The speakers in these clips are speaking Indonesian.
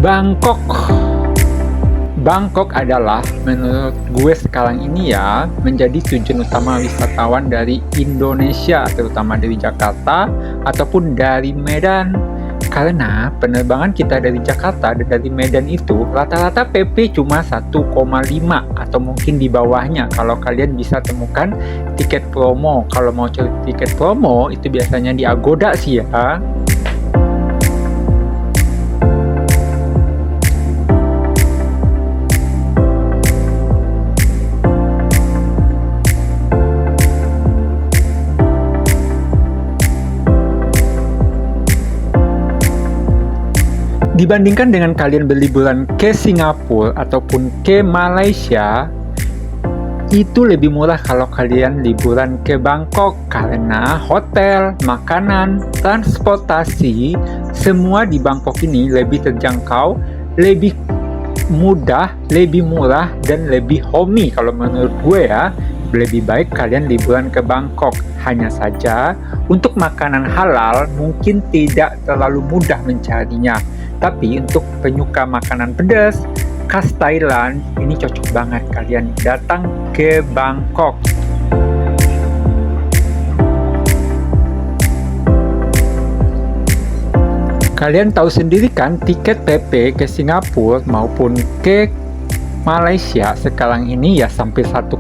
Bangkok. Bangkok adalah menurut gue sekarang ini ya menjadi tujuan utama wisatawan dari Indonesia, terutama dari Jakarta ataupun dari Medan. Karena penerbangan kita dari Jakarta dan dari Medan itu rata-rata PP cuma 1,5 atau mungkin di bawahnya kalau kalian bisa temukan tiket promo. Kalau mau cari tiket promo itu biasanya di Agoda sih ya. Dibandingkan dengan kalian berliburan ke Singapura ataupun ke Malaysia, itu lebih murah kalau kalian liburan ke Bangkok karena hotel, makanan, transportasi, semua di Bangkok ini lebih terjangkau, lebih mudah, lebih murah, dan lebih homey kalau menurut gue ya. Lebih baik kalian liburan ke Bangkok. Hanya saja untuk makanan halal mungkin tidak terlalu mudah mencarinya. Tapi untuk penyuka makanan pedas khas Thailand, ini cocok banget kalian datang ke Bangkok. Kalian tahu sendiri kan, tiket PP ke Singapura maupun ke Malaysia sekarang ini ya sampai 1,5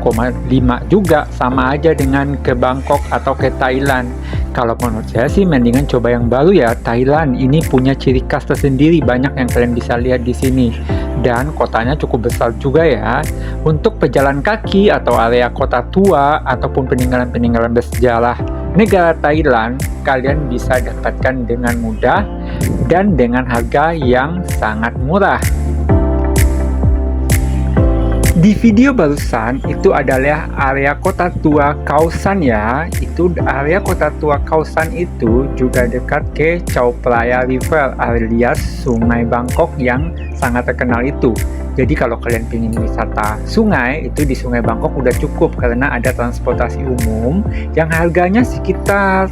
juga, sama aja dengan ke Bangkok atau ke Thailand. Kalau menurut saya sih mendingan coba yang baru ya, Thailand. Ini punya ciri khas tersendiri, banyak yang kalian bisa lihat di sini. Dan kotanya cukup besar juga ya. Untuk pejalan kaki atau area kota tua ataupun peninggalan-peninggalan bersejarah negara Thailand, kalian bisa dapatkan dengan mudah dan dengan harga yang sangat murah. Di video barusan itu adalah area kota tua Khao San ya. Itu area kota tua Khao San itu juga dekat ke Chao Phraya River alias Sungai Bangkok yang sangat terkenal itu. Jadi kalau kalian ingin wisata sungai, itu di Sungai Bangkok udah cukup karena ada transportasi umum yang harganya sekitar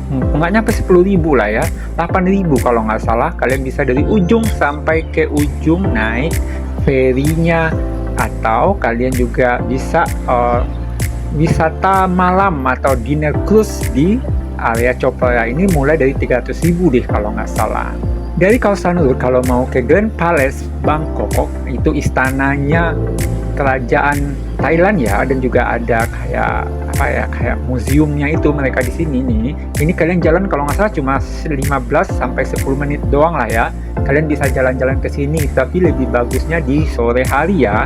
nggak nyampe 10.000 lah ya, 8.000 kalau nggak salah. Kalian bisa dari ujung sampai ke ujung naik ferinya, atau kalian juga bisa wisata malam atau dinner cruise di area Chao Phraya ini mulai dari 300.000 deh kalau nggak salah. Dari Khao San Road kalau mau ke Grand Palace Bangkok, itu istananya kerajaan Thailand ya, dan juga ada kayak museumnya itu mereka di sini nih. Ini kalian jalan kalau nggak salah cuma 15 sampai 10 menit doang lah ya. Kalian bisa jalan-jalan ke sini, tapi lebih bagusnya di sore hari ya.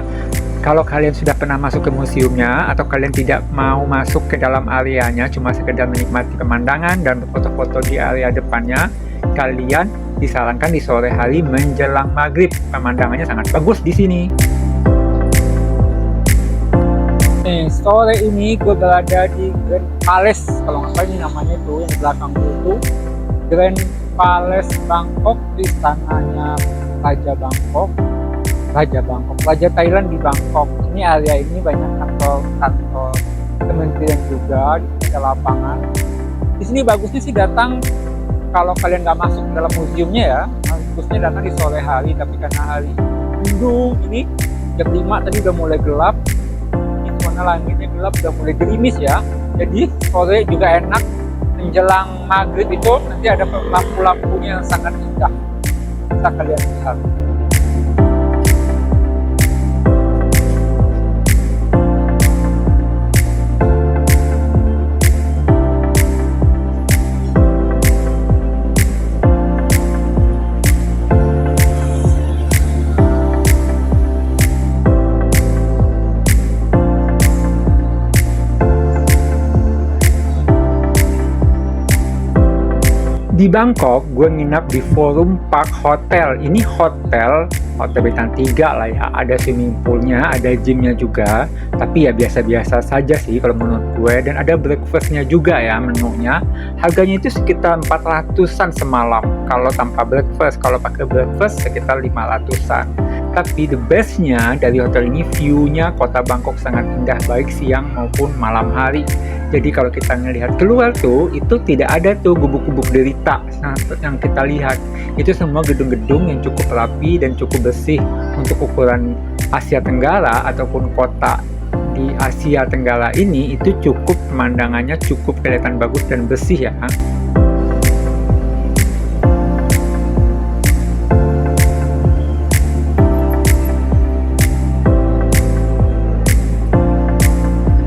Kalau kalian sudah pernah masuk ke museumnya atau kalian tidak mau masuk ke dalam areanya, cuma sekedar menikmati pemandangan dan berfoto-foto di area depannya, kalian disarankan di sore hari menjelang maghrib. Pemandangannya sangat bagus di sini. Nih, sore ini gue berada di Grand Palace, kalau nggak salah ini namanya tuh, yang di belakang itu Grand Palace Bangkok, istananya Raja Bangkok, Raja Thailand di Bangkok. Ini area ini banyak kantor kementerian juga, ada lapangan. Di sini bagusnya sih datang kalau kalian nggak masuk dalam museumnya ya, bagusnya datang di sore hari. Tapi karena hari mendung ini jam 5 tadi udah mulai gelap. Warna langitnya gelap, udah mulai gerimis ya. Jadi sore juga enak menjelang maghrib itu nanti ada lampu-lampunya yang sangat indah, bisa kalian lihat. Di Bangkok, gue nginap di Forum Park Hotel. Ini hotel bintang 3 lah ya. Ada swimming poolnya, ada gymnya juga. Tapi ya biasa-biasa saja sih kalau menurut gue. Dan ada breakfastnya juga ya menunya. Harganya itu sekitar 400-an semalam kalau tanpa breakfast. Kalau pakai breakfast sekitar 500-an. Tapi the bestnya dari hotel ini, view-nya kota Bangkok sangat indah baik siang maupun malam hari. Jadi kalau kita ngelihat keluar tuh, itu tidak ada tuh gubuk-gubuk derita yang kita lihat. Itu semua gedung-gedung yang cukup rapi dan cukup bersih untuk ukuran Asia Tenggara ataupun kota di Asia Tenggara ini. Itu cukup pemandangannya cukup kelihatan bagus dan bersih ya.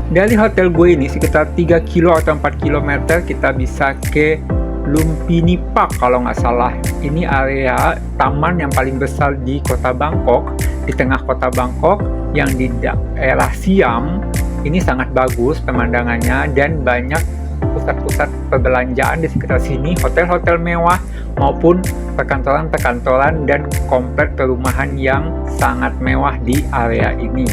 Dari hotel gue ini sekitar 3 kilo atau 4 km kita bisa ke Lumpini Park kalau nggak salah. Ini area taman yang paling besar di kota Bangkok, di tengah kota Bangkok yang di daerah Siam. Ini sangat bagus pemandangannya dan banyak pusat-pusat perbelanjaan di sekitar sini, hotel-hotel mewah maupun perkantoran-perkantoran dan komplek perumahan yang sangat mewah di area ini.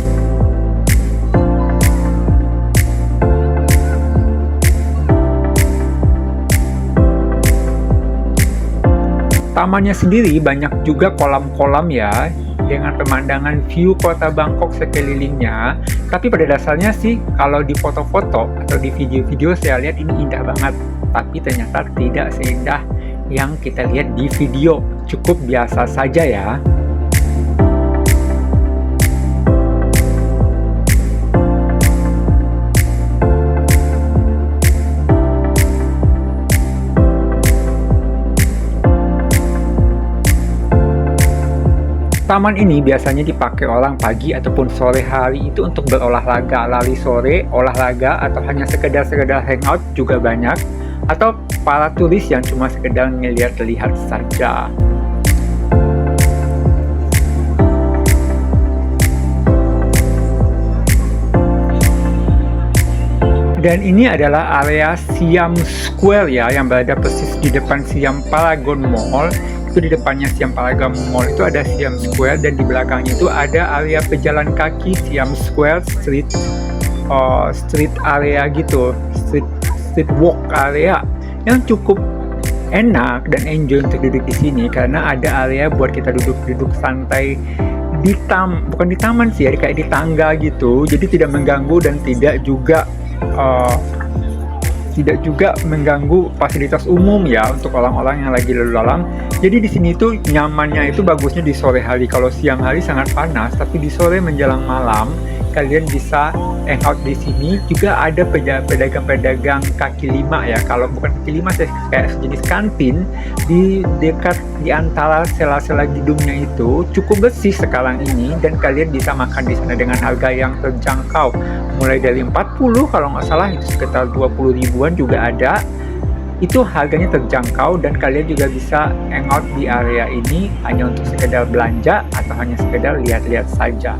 Tamannya sendiri banyak juga kolam-kolam ya, dengan pemandangan view kota Bangkok sekelilingnya. Tapi pada dasarnya sih, kalau di foto-foto atau di video-video saya lihat ini indah banget. Tapi ternyata tidak seindah yang kita lihat di video, cukup biasa saja ya. Taman ini biasanya dipakai orang pagi ataupun sore hari itu untuk berolahraga, lari sore, olahraga, atau hanya sekedar hangout juga banyak, atau para turis yang cuma sekedar ngeliat-lihat saja. Dan ini adalah area Siam Square ya, yang berada persis di depan Siam Paragon Mall. Di depannya Siam Paragon Mall itu ada Siam Square, dan di belakangnya itu ada area pejalan kaki Siam Square Street area gitu, street walk area yang cukup enak dan enjoy untuk duduk di sini karena ada area buat kita duduk santai di bukan di taman sih ya, kayak di tangga gitu, jadi tidak mengganggu dan tidak juga mengganggu fasilitas umum ya untuk orang-orang yang lagi lalu lalang. Jadi di sini tuh nyamannya itu bagusnya di sore hari. Kalau siang hari sangat panas, tapi di sore menjelang malam kalian bisa hangout di sini. Juga ada pedagang-pedagang kaki lima ya. Kalau bukan kaki lima sih kayak sejenis kantin di dekat di antara sela-sela gedungnya itu cukup bersih sekarang ini, dan kalian bisa makan di sana dengan harga yang terjangkau. Mulai dari 40 kalau nggak salah, itu sekitar 20 ribuan juga ada. Itu harganya terjangkau dan kalian juga bisa hangout di area ini hanya untuk sekedar belanja atau hanya sekedar lihat-lihat saja.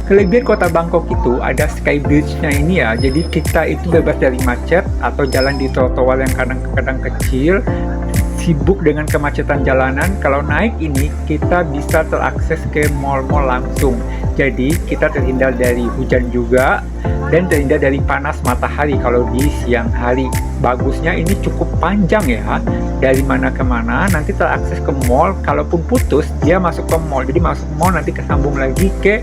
Kelebihan kota Bangkok itu ada Sky Bridge-nya ini ya, jadi kita itu bebas dari macet atau jalan di trotoar yang kadang-kadang kecil, sibuk dengan kemacetan jalanan. Kalau naik ini kita bisa terakses ke mall-mall langsung, jadi kita terhindar dari hujan juga dan terhindar dari panas matahari kalau di siang hari. Bagusnya ini cukup panjang ya, dari mana ke mana, nanti terakses ke mall. Kalaupun putus dia masuk ke mall, jadi masuk mall nanti kesambung lagi ke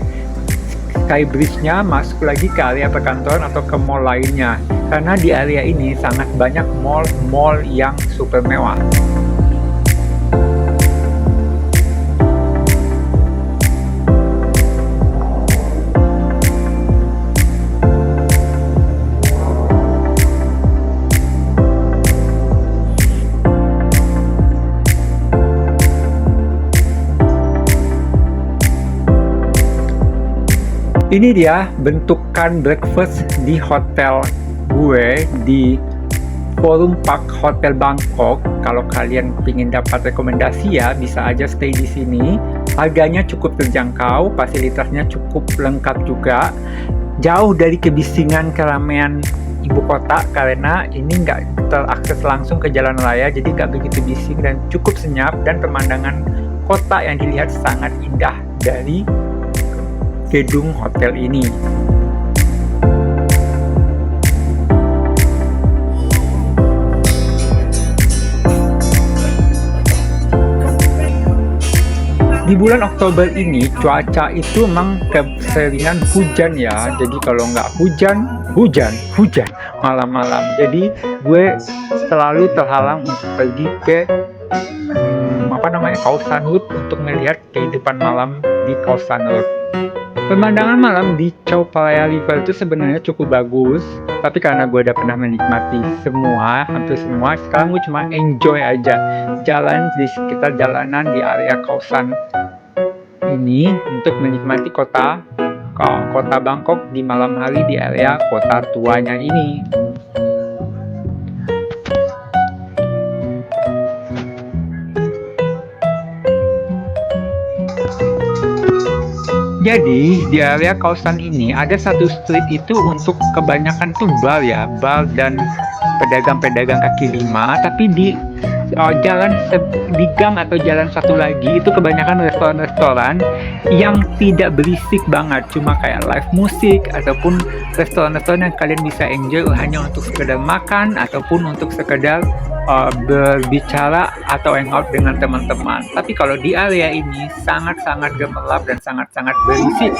Sky Bridge-nya, masuk lagi ke area perkantoran atau ke mall lainnya. Karena di area ini sangat banyak mall-mall yang super mewah. Ini dia bentukan breakfast di hotel gue di Forum Park Hotel Bangkok. Kalau kalian ingin dapat rekomendasi ya, bisa aja stay di sini. Harganya cukup terjangkau, fasilitasnya cukup lengkap juga. Jauh dari kebisingan keramaian ibu kota karena ini nggak terakses langsung ke jalan raya, jadi nggak begitu bising dan cukup senyap, dan pemandangan kota yang dilihat sangat indah dari gedung hotel ini. Di bulan Oktober ini cuaca itu emang keseringan hujan ya. Jadi kalau nggak hujan, hujan malam-malam. Jadi gue selalu terhalang untuk pergi ke Kaosan Road untuk melihat kehidupan malam di Kaosan Road. Pemandangan malam di Chao Phraya River itu sebenarnya cukup bagus, tapi karena gue udah pernah menikmati hampir semua, sekarang gue cuma enjoy aja jalan di sekitar jalanan di area Kaosan ini untuk menikmati kota Bangkok di malam hari di area kota tuanya ini. Jadi di area kawasan ini ada satu street itu untuk kebanyakan tuh bar dan pedagang-pedagang kaki lima, tapi di gang atau jalan satu lagi itu kebanyakan restoran-restoran yang tidak berisik banget, cuma kayak live musik ataupun restoran-restoran yang kalian bisa enjoy hanya untuk sekedar makan ataupun untuk sekedar berbicara atau hangout dengan teman-teman. Tapi kalau di area ini sangat-sangat gemerlap dan sangat-sangat berisik.